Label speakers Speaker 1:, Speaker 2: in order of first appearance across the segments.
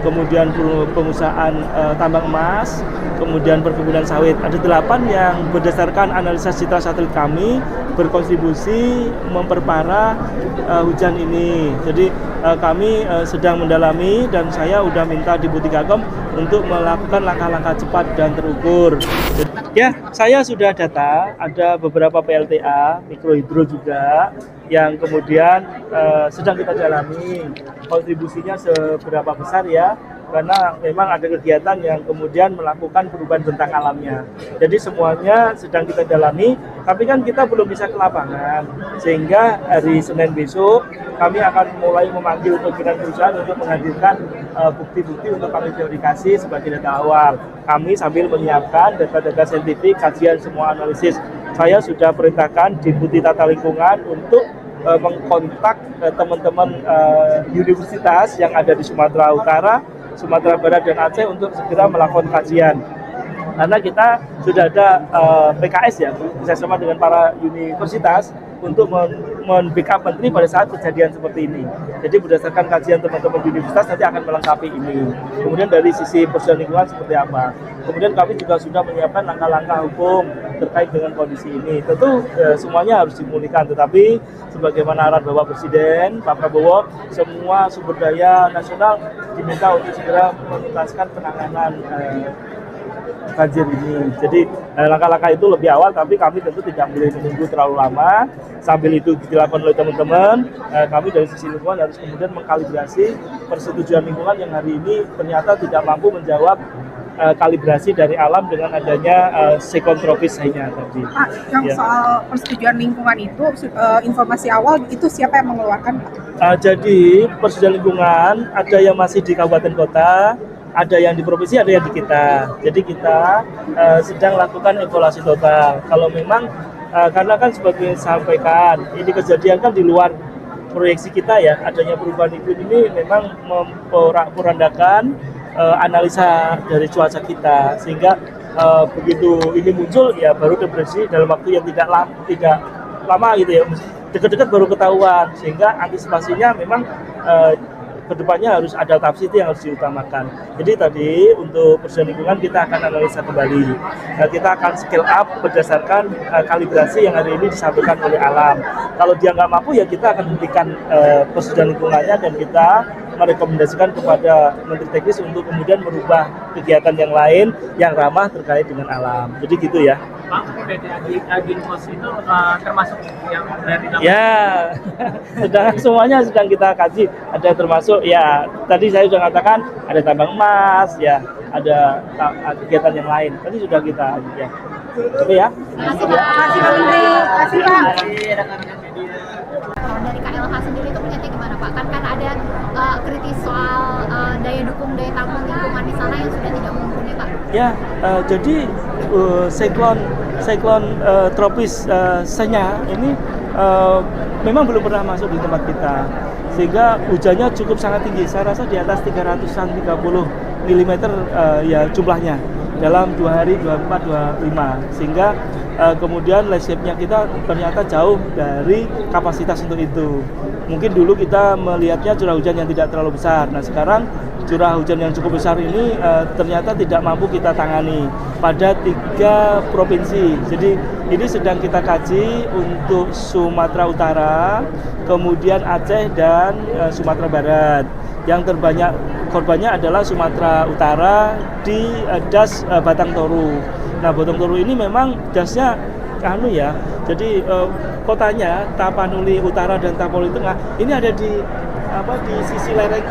Speaker 1: kemudian pengusahaan tambang emas, kemudian perkebunan sawit. Ada 8 yang berdasarkan analisa citra satelit kami berkontribusi memperparah hujan ini. Jadi kami sedang mendalami dan saya sudah minta di Butigakom untuk melakukan langkah-langkah cepat dan terukur. Ya, saya sudah data, ada beberapa PLTA, mikrohidro juga, yang kemudian sedang kita dalami kontribusinya seberapa besar ya, karena memang ada kegiatan yang kemudian melakukan perubahan bentang alamnya. Jadi semuanya sedang kita dalami, tapi kan kita belum bisa ke lapangan, sehingga hari Senin besok kami akan mulai memanggil pimpinan perusahaan untuk menghadirkan bukti-bukti untuk kami verifikasi sebagai data awal. Kami sambil menyiapkan data-data saintifik, kajian semua analisis. Saya sudah perintahkan Deputi Tata Lingkungan untuk mengkontak teman-teman universitas yang ada di Sumatera Utara, Sumatera Barat dan Aceh untuk segera melakukan kajian. Karena kita sudah ada PKS ya, bersama dengan para universitas untuk men-backup menteri pada saat kejadian seperti ini. Jadi berdasarkan kajian teman-teman universitas nanti akan melengkapi ini. Kemudian dari sisi persoalan lingkungan seperti apa. Kemudian kami juga sudah menyiapkan langkah-langkah hukum terkait dengan kondisi ini. Tentu semuanya harus dimulihkan, tetapi sebagaimana arahan Bapak Presiden, Pak Prabowo, semua sumber daya nasional diminta untuk segera menuntaskan penanganan banjir ini. Jadi langkah-langkah itu lebih awal, tapi kami tentu tidak boleh menunggu terlalu lama. Sambil itu dilakukan oleh teman-teman, kami dari sisi lingkungan harus kemudian mengkalibrasi persetujuan lingkungan yang hari ini ternyata tidak mampu menjawab kalibrasi dari alam dengan adanya siklon tropis lainnya tadi.
Speaker 2: Pak, yang soal persetujuan lingkungan itu, informasi awal itu siapa yang mengeluarkan, Pak?
Speaker 1: Jadi persetujuan lingkungan ada yang masih di kabupaten kota, ada yang di provinsi, ada yang di kita. Jadi kita sedang lakukan evaluasi total. Kalau memang karena kan sebagai sampaikan, ini kejadian kan di luar proyeksi kita ya, adanya perubahan iklim ini memang memporak-porandakan analisa dari cuaca kita, sehingga begitu ini muncul ya baru diprediksi dalam waktu yang tidak lama gitu ya, dekat-dekat baru ketahuan, sehingga antisipasinya memang kedepannya harus ada adaptasi yang harus diutamakan. Jadi tadi untuk persoalan lingkungan kita akan analisa kembali. Kita akan scale up berdasarkan kalibrasi yang hari ini disampaikan oleh alam. Kalau dia nggak mampu ya kita akan hentikan persoalan lingkungannya dan kita merekomendasikan kepada Menteri Teknis untuk kemudian merubah kegiatan yang lain yang ramah terkait dengan alam. Jadi gitu ya.
Speaker 3: Pak, PT Aginfos itu termasuk yang dari
Speaker 1: ya, semuanya sedang kita kaji. Ada termasuk ya tadi saya sudah katakan ada tambang emas ya, ada kegiatan yang lain. Tadi sudah kita ya. Oke ya.
Speaker 2: Terima kasih Pak. Terima kasih Pak.
Speaker 4: Kalau dari KLH sendiri itu melihatnya gimana Pak? Kan karena ada kritis soal daya dukung, daya tampung lingkungan di sana yang sudah tidak mumpuni Pak.
Speaker 1: Ya, jadi siklon tropis Senya ini memang belum pernah masuk di tempat kita, sehingga hujannya cukup sangat tinggi. Saya rasa di atas 330 mm ya jumlahnya dalam 2 hari, 24, 25, sehingga kemudian landscape-nya kita ternyata jauh dari kapasitas untuk itu. Mungkin dulu kita melihatnya curah hujan yang tidak terlalu besar. Nah sekarang curah hujan yang cukup besar ini ternyata tidak mampu kita tangani pada 3 provinsi. Jadi ini sedang kita kaji untuk Sumatera Utara, kemudian Aceh dan Sumatera Barat. Yang terbanyak korbannya adalah Sumatera Utara di das Batang Toru. Nah Batang Toru ini memang dasnya jadi kotanya Tapanuli Utara dan Tapanuli Tengah ini ada di sisi lereng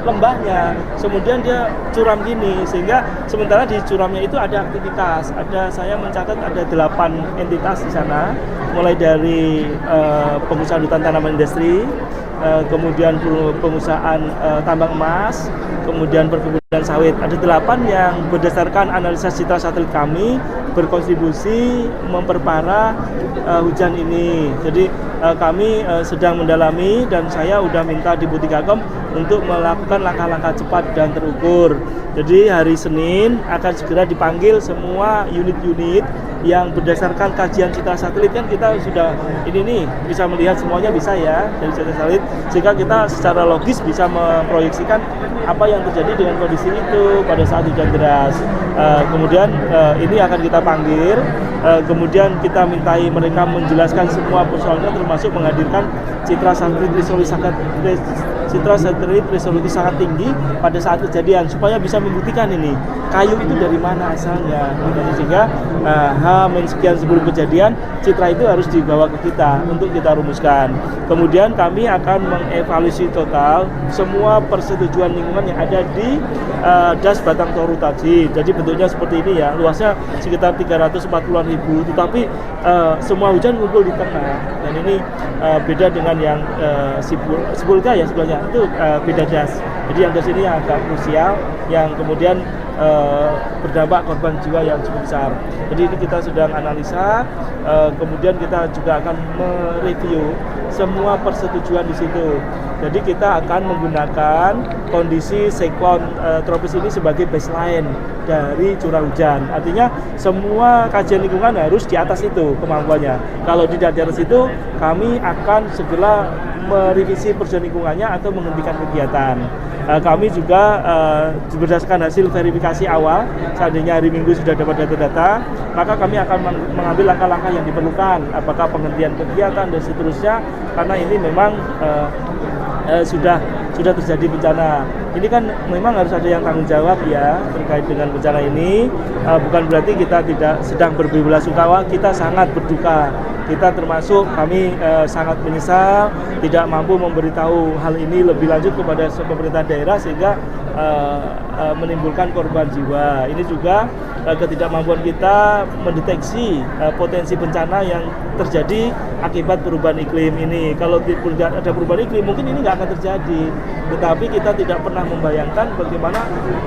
Speaker 1: lembahnya, kemudian dia curam gini, sehingga sementara di curamnya itu ada aktivitas. Saya mencatat ada 8 entitas di sana, mulai dari pengusaha hutan tanaman industri, kemudian pengusahaan tambang emas, kemudian perkebunan sawit. Ada 8 yang berdasarkan analisa citra satelit kami berkontribusi memperparah hujan ini. Jadi kami sedang mendalami dan saya udah minta di Butigakom untuk melakukan langkah-langkah cepat dan terukur. Jadi hari Senin akan segera dipanggil semua unit-unit yang berdasarkan kajian citra satelit, kan kita sudah ini nih bisa melihat semuanya bisa ya dari citra satelit, sehingga kita secara logis bisa memproyeksikan apa yang terjadi dengan kondisi itu pada saat hujan deras. Kemudian ini akan kita panggil, kemudian kita mintai mereka menjelaskan semua persoalannya, termasuk menghadirkan citra satelit resolusi sangat tinggi pada saat kejadian supaya bisa membuktikan ini kayu itu dari mana asalnya, sehingga sekian sebelum kejadian citra itu harus dibawa ke kita untuk kita rumuskan. Kemudian kami akan mengevaluasi total semua persetujuan lingkungan yang ada di Das Batang Toru tadi. Jadi bentuknya seperti ini ya, luasnya sekitar 340-an ribu, tetapi semua hujan ngumpul di tengah, dan ini beda dengan yang Sibulga ya sebelahnya, itu beda das. Jadi yang das ini yang agak krusial, yang kemudian berdampak korban jiwa yang cukup besar. Jadi ini kita sedang analisa, kemudian kita juga akan mereview semua persetujuan di situ. Jadi kita akan menggunakan kondisi siklon tropis ini sebagai baseline dari curah hujan. Artinya semua kajian lingkungan harus di atas itu kemampuannya. Kalau tidak di atas itu, kami akan segera merevisi persetujuan lingkungannya atau menghentikan kegiatan. Kami juga berdasarkan hasil verifikasi awal, seandainya hari Minggu sudah dapat data-data, maka kami akan mengambil langkah-langkah yang diperlukan, apakah penghentian kegiatan dan seterusnya, karena ini memang sudah terjadi bencana. Ini kan memang harus ada yang tanggung jawab ya terkait dengan bencana ini. Bukan berarti kita tidak sedang berbelasungkawa, kita sangat berduka. Kita termasuk kami sangat menyesal tidak mampu memberitahu hal ini lebih lanjut kepada pemerintah daerah sehingga menimbulkan korban jiwa. Ini juga ketidakmampuan kita mendeteksi potensi bencana yang terjadi akibat perubahan iklim ini. Kalau tidak ada perubahan iklim mungkin ini nggak akan terjadi. Tetapi kita tidak pernah membayangkan bagaimana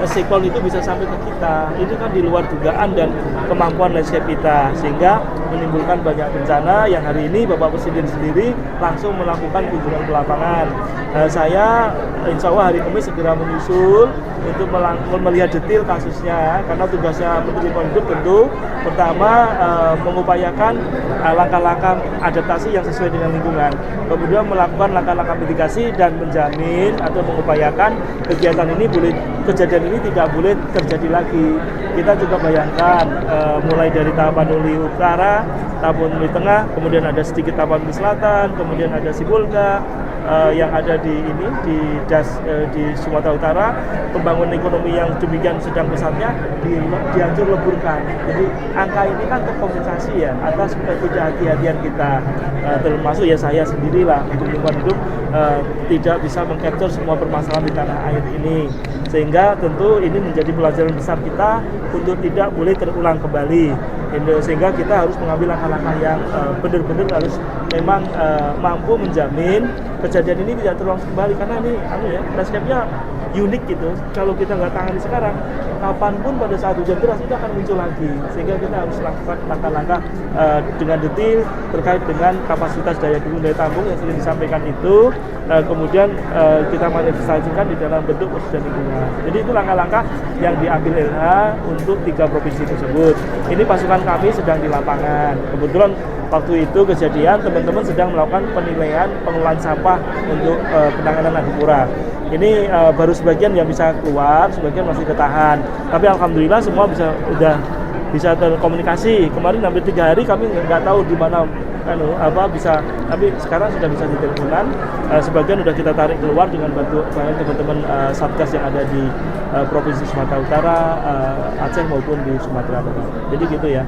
Speaker 1: siklon itu bisa sampai ke kita. Ini kan di luar dugaan dan kemampuan landscape kita, sehingga menimbulkan banyak bencana yang hari ini Bapak Presiden sendiri langsung melakukan kunjungan ke lapangan. Saya insya Allah hari Kamis segera menyusul untuk melihat detail kasusnya, karena tugasnya Menteri Lingkungan Hidup tentu pertama mengupayakan langkah-langkah adaptasi yang sesuai dengan lingkungan, kemudian melakukan langkah-langkah mitigasi dan menjamin atau mengupayakan kejadian ini tidak boleh terjadi lagi. Kita juga bayangkan mulai dari Tapanuli Utara, Tapanuli Tengah, kemudian ada sedikit Tapanuli Selatan, kemudian ada Sibulga, yang ada di di Sumatera Utara, pembangunan ekonomi yang demikian sedang pesatnya dihancur leburkan. Jadi angka ini kan terkompensasi ya atas ketidakhati-hatian kita, termasuk ya saya sendirilah untuk lingkungan hidup tidak bisa mengcapture semua permasalahan di tanah air ini, sehingga tentu ini menjadi pelajaran besar kita untuk tidak boleh terulang kembali. Sehingga kita harus mengambil langkah-langkah yang benar-benar harus memang mampu menjamin kejadian ini tidak terulang kembali, karena ini landscape-nya unik gitu. Kalau kita nggak tangani sekarang, kapanpun pada saat hujan deras itu akan muncul lagi. Sehingga kita harus lakukan langkah-langkah dengan detail terkait dengan kapasitas daya dukung daya tampung yang sudah disampaikan itu, kemudian kita manifestasikan di dalam bentuk persetujuan lingkungan. Jadi itu langkah-langkah yang diambil LH untuk 3 provinsi tersebut. Ini pasukan kami sedang di lapangan. Kebetulan waktu itu kejadian teman-teman sedang melakukan penilaian pengelolaan sampah untuk penanganan Adipura. Ini baru sebagian yang bisa keluar, sebagian masih ketahan. Tapi alhamdulillah semua bisa terkomunikasi. Kemarin hampir 3 hari kami nggak tahu di mana tapi sekarang sudah bisa diteleponan. Sebagian sudah kita tarik keluar dengan bantuan teman-teman Satgas yang ada di Provinsi Sumatera Utara, Aceh maupun di Sumatera Barat. Jadi gitu ya.